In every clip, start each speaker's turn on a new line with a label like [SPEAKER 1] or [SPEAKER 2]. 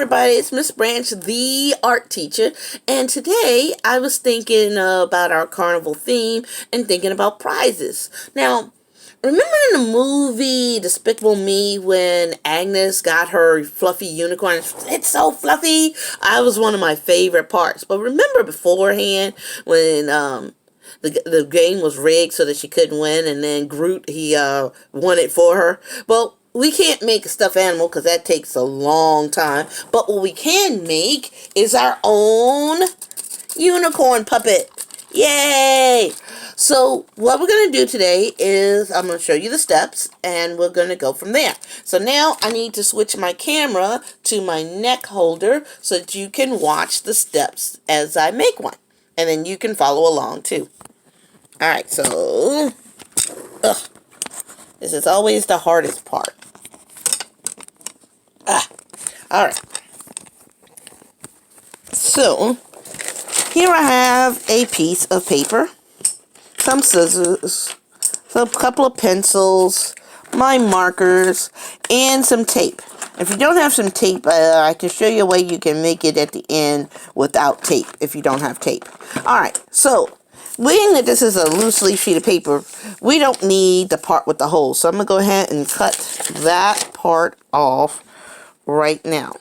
[SPEAKER 1] everybody, it's Miss Branch, the art teacher, and today I was thinking about our carnival theme and thinking about prizes. Now, remember in the movie Despicable Me when Agnes got her fluffy unicorn? It's so fluffy! I was one of my favorite parts. But remember beforehand when the game was rigged so that she couldn't win, and then Groot, he won it for her? Well, we can't make a stuffed animal because that takes a long time. But what we can make is our own unicorn puppet. Yay! So what we're going to do today is I'm going to show you the steps and we're going to go from there. So now I need to switch my camera to my neck holder so that you can watch the steps as I make one. And then you can follow along too. Alright, so this is always the hardest part. Alright. So, here I have a piece of paper, some scissors, a couple of pencils, my markers, and some tape. If you don't have some tape, I can show you a way you can make it at the end without tape if you don't have tape. Alright, so, being that this is a loose leaf sheet of paper, we don't need the part with the holes. So I'm going to go ahead and cut that part off right now.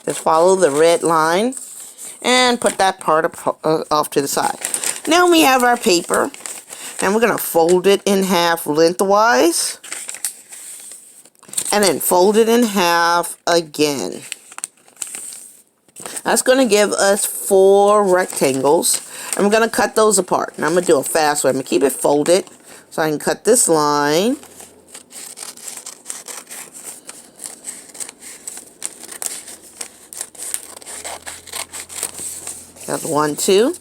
[SPEAKER 1] Just follow the red line and put that part off to the side. Now we have our paper and we're going to fold it in half lengthwise and then fold it in half again. That's going to give us 4 rectangles. And we're going to cut those apart. And I'm going to do a fast way. I'm going to keep it folded so I can cut this line. That's 1, 2.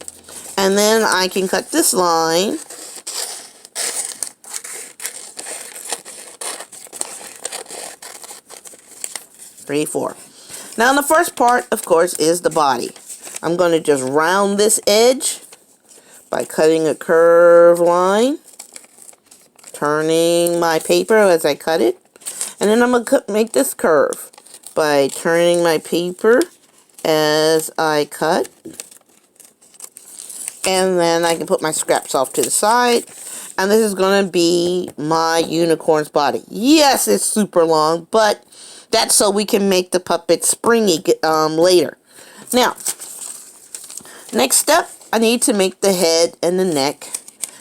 [SPEAKER 1] And then I can cut this line. 3, 4. Now the first part, of course, is the body. I'm going to just round this edge by cutting a curved line, turning my paper as I cut it, and then I'm going to make this curve by turning my paper as I cut, and then I can put my scraps off to the side, and this is going to be my unicorn's body. Yes, it's super long, but that's so we can make the puppet springy later. Now, next step, I need to make the head and the neck.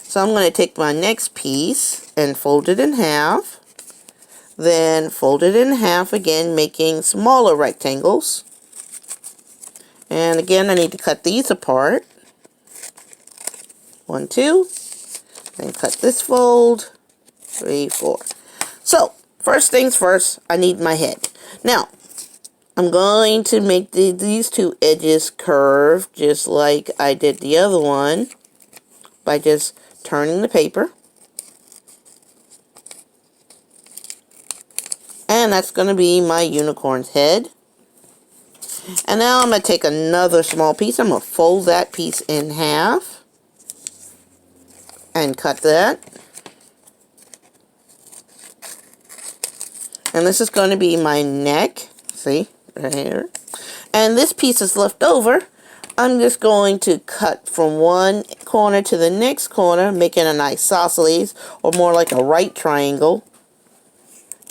[SPEAKER 1] So I'm going to take my next piece and fold it in half. Then fold it in half again, making smaller rectangles. And again, I need to cut these apart. 1, 2. Then cut this fold. 3, 4. So, first things first, I need my head. Now, I'm going to make these 2 edges curve just like I did the other one by just turning the paper. And that's going to be my unicorn's head. And now I'm going to take another small piece. I'm going to fold that piece in half and cut that. And this is going to be my neck. See? Right here. And this piece is left over. I'm just going to cut from one corner to the next corner, making a nice isosceles, or more like a right triangle.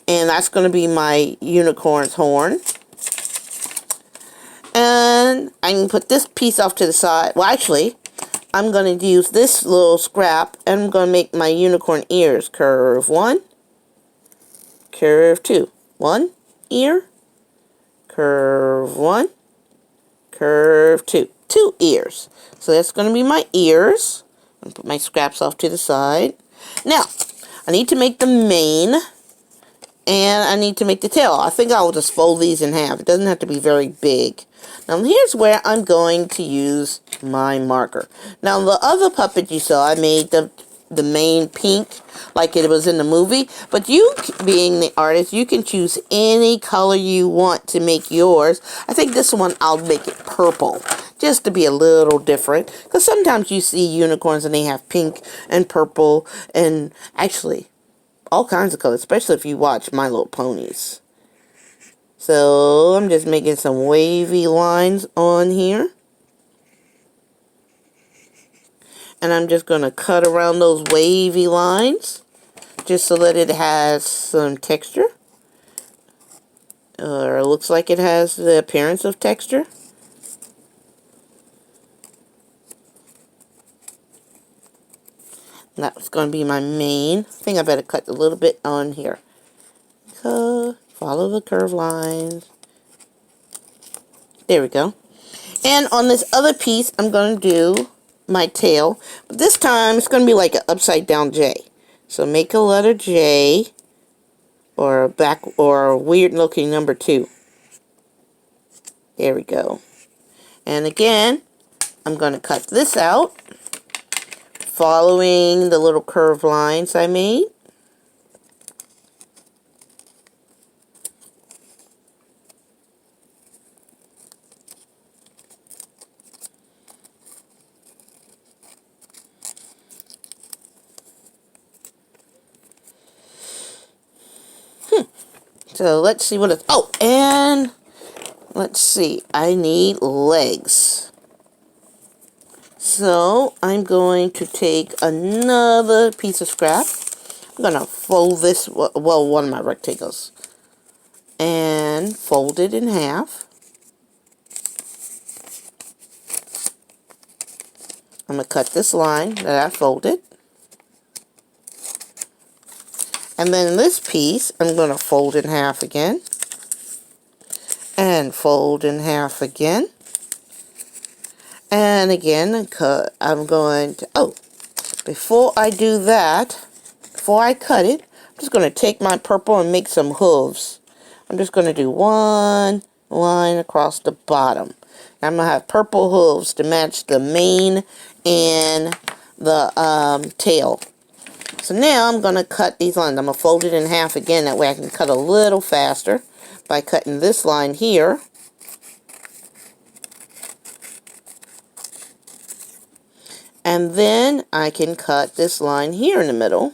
[SPEAKER 1] And that's going to be my unicorn's horn. And I can put this piece off to the side. Well, actually, I'm going to use this little scrap, and I'm going to make my unicorn ears. Curve 1, curve 2. 1 ear, curve 1, curve 2. 2 ears. So that's going to be my ears. I'm going to put my scraps off to the side. Now, I need to make the mane, and I need to make the tail. I think I'll just fold these in half. It doesn't have to be very big. Now, here's where I'm going to use my marker. Now, the other puppet you saw, I made the mane pink, like it was in the movie. But you, being the artist, you can choose any color you want to make yours. I think this one, I'll make it purple, just to be a little different. Because sometimes you see unicorns and they have pink and purple and actually all kinds of colors, especially if you watch My Little Ponies. So I'm just making some wavy lines on here. And I'm just going to cut around those wavy lines just so that it has some texture. Or it looks like it has the appearance of texture. And that's going to be my main. I think I better cut a little bit on here. Follow the curved lines. There we go. And on this other piece, I'm going to do my tail. But this time, it's going to be like an upside down J. So make a letter J. Or a weird looking number 2. There we go. And again, I'm going to cut this out, following the little curved lines I made. So let's see what it's, oh, and let's see, I need legs. So I'm going to take another piece of scrap. I'm going to fold this, well, one of my rectangles, and fold it in half. I'm going to cut this line that I folded. And then this piece, I'm going to fold in half again. And fold in half again. And again, I'm going to, oh, before I do that, before I cut it, I'm just going to take my purple and make some hooves. I'm just going to do one line across the bottom. I'm going to have purple hooves to match the mane and the tail. So now I'm going to cut these lines. I'm going to fold it in half again. That way I can cut a little faster by cutting this line here. And then I can cut this line here in the middle.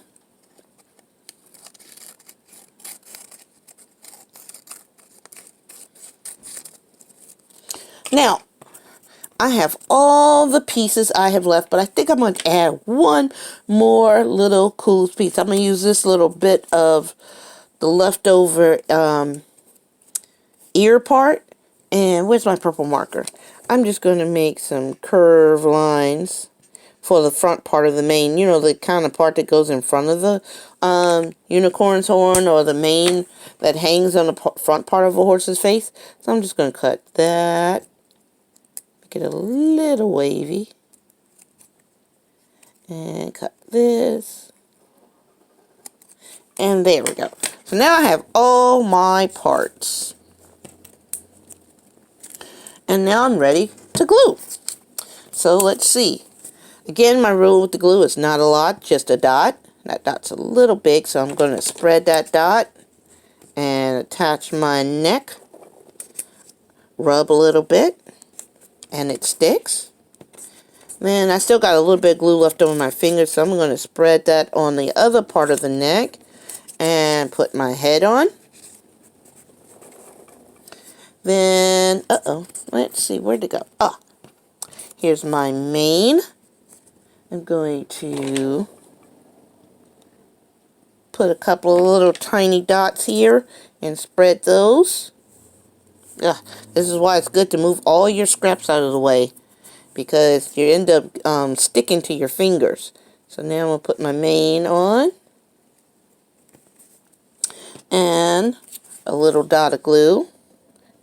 [SPEAKER 1] Now, I have all the pieces I have left, but I think I'm going to add one more little cool piece. I'm going to use this little bit of the leftover ear part. And where's my purple marker? I'm just going to make some curved lines for the front part of the mane. You know, the kind of part that goes in front of the unicorn's horn, or the mane that hangs on the front part of a horse's face. So I'm just going to cut that. Get a little wavy. And cut this. And there we go. So now I have all my parts. And now I'm ready to glue. So let's see. Again, my rule with the glue is not a lot, just a dot. That dot's a little big, so I'm going to spread that dot and attach my neck. Rub a little bit. And it sticks. Then I still got a little bit of glue left over my fingers, so I'm going to spread that on the other part of the neck and put my head on. Then, let's see, where'd it go? Ah, here's my mane. I'm going to put a couple of little tiny dots here and spread those. This is why it's good to move all your scraps out of the way, because you end up sticking to your fingers. So now I'm going to put my mane on, and a little dot of glue.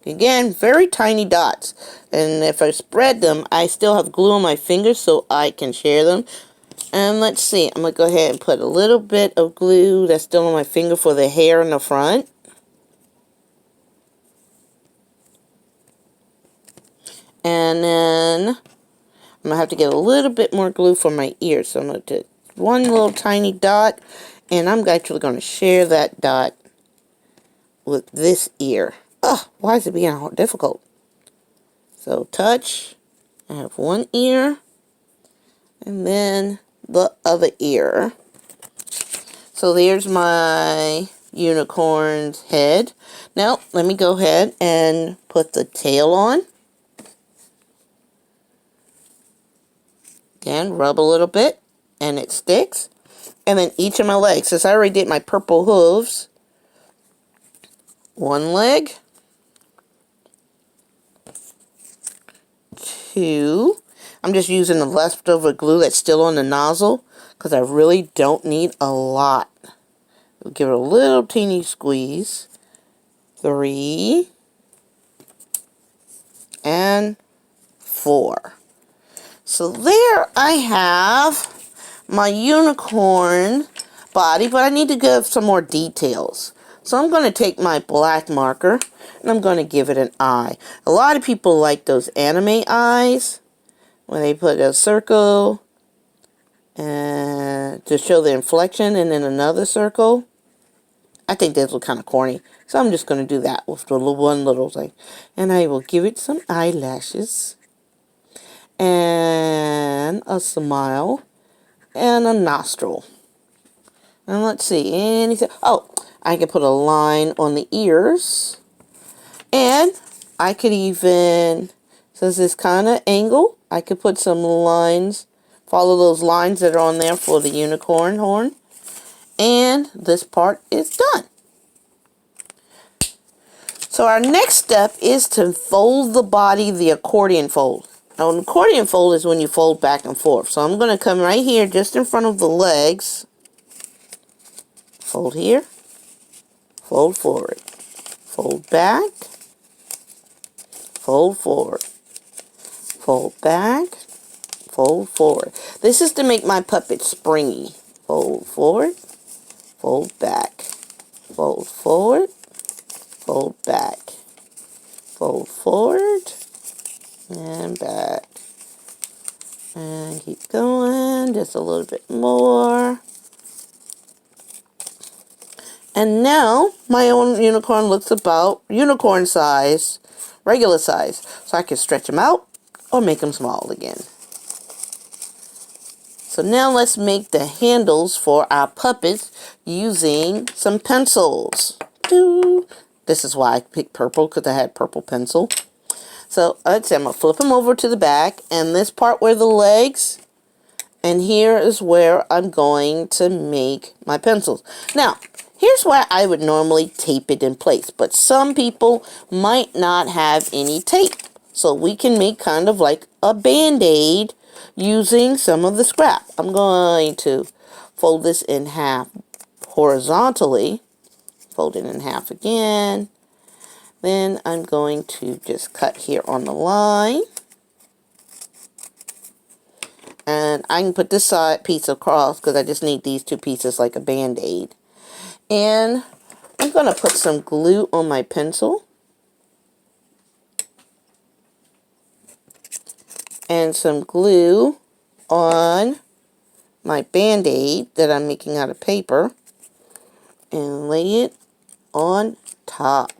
[SPEAKER 1] Again, very tiny dots, and if I spread them, I still have glue on my fingers so I can share them. And let's see, I'm going to go ahead and put a little bit of glue that's still on my finger for the hair in the front. And then I'm going to have to get a little bit more glue for my ears. So I'm going to do one little tiny dot. And I'm actually going to share that dot with this ear. Why is it being difficult? So touch I have one ear and then the other ear. So there's my unicorn's head. Now, let me go ahead and put the tail on. Again, rub a little bit and it sticks. And then each of my legs, since I already did my purple hooves, one leg, two. I'm just using the leftover glue that's still on the nozzle because I really don't need a lot. We'll give it a little teeny squeeze. 3 and 4. So there I have my unicorn body, but I need to give some more details. So I'm going to take my black marker and I'm going to give it an eye. A lot of people like those anime eyes when they put a circle and to show the inflection and then another circle. I think those look kind of corny. So I'm just going to do that with the one little thing. And I will give it some eyelashes and a smile and a nostril. And let's see, anything. Oh, I can put a line on the ears. And I could even, since it's kind of angle, I could put some lines, follow those lines that are on there for the unicorn horn. And this part is done. So our next step is to fold the body the accordion fold. Now an accordion fold is when you fold back and forth. So I'm going to come right here just in front of the legs. Fold here. Fold forward. Fold back. Fold forward. Fold back. Fold forward. This is to make my puppet springy. Fold forward. Fold back. Fold forward. Fold back. Fold forward. And back. And keep going. Just a little bit more. And now my own unicorn looks about unicorn size, regular size. So I can stretch them out or make them small again. So now let's make the handles for our puppets using some pencils. This is why I picked purple, because I had purple pencil. So let's see, I'm going to flip them over to the back. And this part where the legs, and here is where I'm going to make my pencils. Now, here's where I would normally tape it in place. But some people might not have any tape. So we can make kind of like a band-aid using some of the scrap. I'm going to fold this in half horizontally. Fold it in half again. Then I'm going to just cut here on the line. And I can put this side piece across because I just need these two pieces like a band-aid. And I'm going to put some glue on my pencil. And some glue on my band-aid that I'm making out of paper. And lay it on top.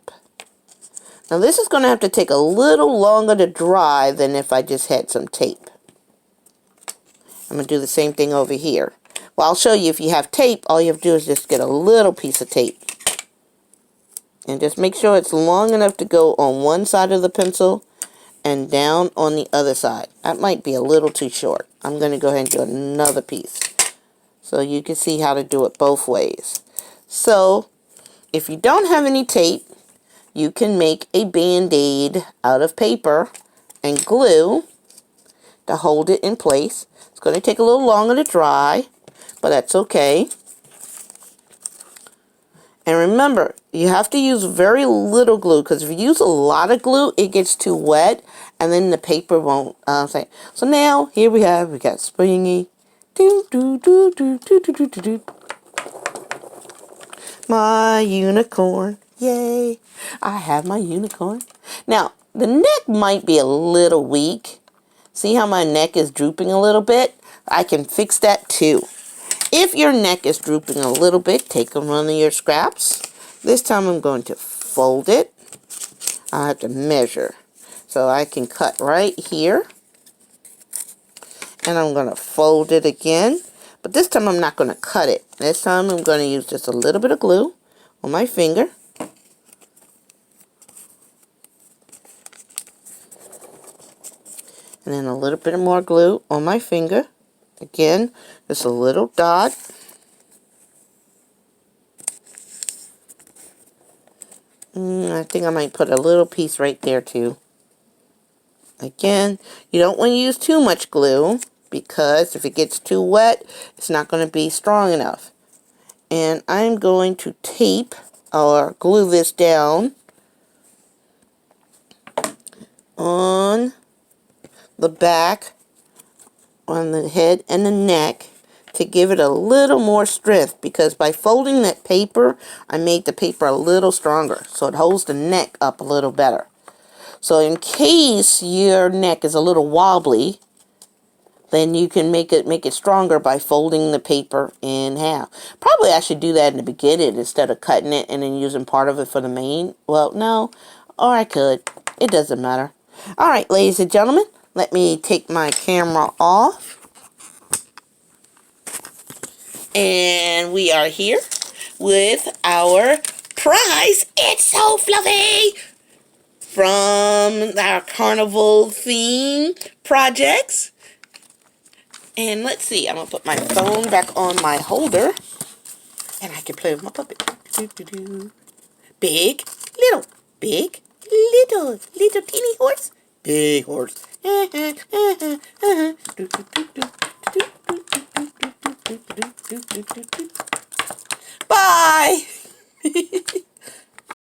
[SPEAKER 1] Now this is going to have to take a little longer to dry than if I just had some tape. I'm going to do the same thing over here. Well, I'll show you if you have tape, all you have to do is just get a little piece of tape. And just make sure it's long enough to go on one side of the pencil and down on the other side. That might be a little too short. I'm going to go ahead and do another piece. So you can see how to do it both ways. So, if you don't have any tape, you can make a band-aid out of paper and glue to hold it in place. It's going to take a little longer to dry, but that's okay. And remember, you have to use very little glue, because if you use a lot of glue, it gets too wet, and then the paper won't stay. So now, here we got springy. My unicorn. Yay. I have my unicorn. Now, the neck might be a little weak. See how my neck is drooping a little bit? I can fix that too. If your neck is drooping a little bit, take one of your scraps. This time I'm going to fold it. I have to measure. So I can cut right here. And I'm going to fold it again. But this time I'm not going to cut it. This time I'm going to use just a little bit of glue on my finger. And then a little bit more glue on my finger. Again, just a little dot. I think I might put a little piece right there too. Again, you don't want to use too much glue because if it gets too wet, it's not going to be strong enough. And I'm going to tape or glue this down on the back, on the head and the neck to give it a little more strength, because by folding that paper, I made the paper a little stronger so it holds the neck up a little better. So in case your neck is a little wobbly, then you can make it stronger by folding the paper in half. Probably I should do that in the beginning instead of cutting it and then using part of it for the main. Well, no, or I could. It doesn't matter. All right, ladies and gentlemen, let me take my camera off. And we are here with our prize. It's so fluffy! From our Carnival theme projects. And let's see, I'm going to put my phone back on my holder. And I can play with my puppet. Big, little, big, little, little teeny horse. Big horse. Bye!